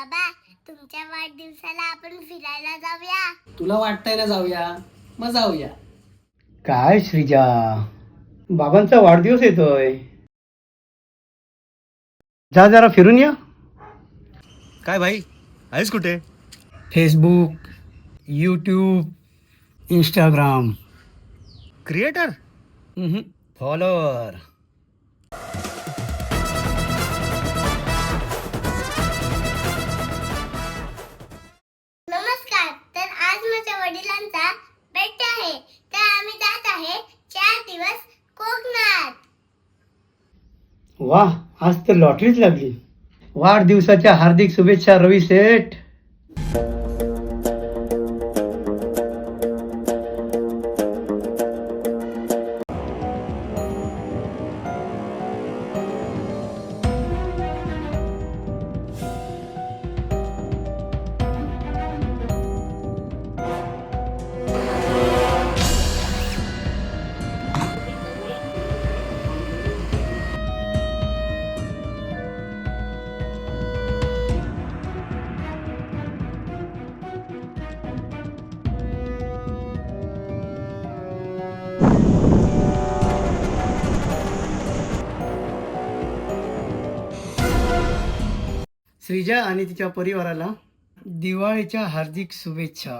बाबा, तुमच्या वाढदिवसाला आपण फिरायला जाऊया. तुला वाटतंय ना जाऊया, मग जाऊया. काय श्रीजा, बाबांचा वाढदिवस येतोय, जा जरा फिरून या. काय भाई, आहेस कुठे? Facebook, YouTube, Instagram. Creator? Follower. नमस्कार. तर आज माझ्या वडिलांचा बर्थडे आहे, तर आम्ही जात आहे 4 दिवस कोकणात. वा, आज तर लॉटरीच लागली. वाढदिवसाच्या हार्दिक शुभेच्छा रवी सेठ. श्रीजा आणि तिच्या परिवाराला दिवाळीच्या हार्दिक शुभेच्छा.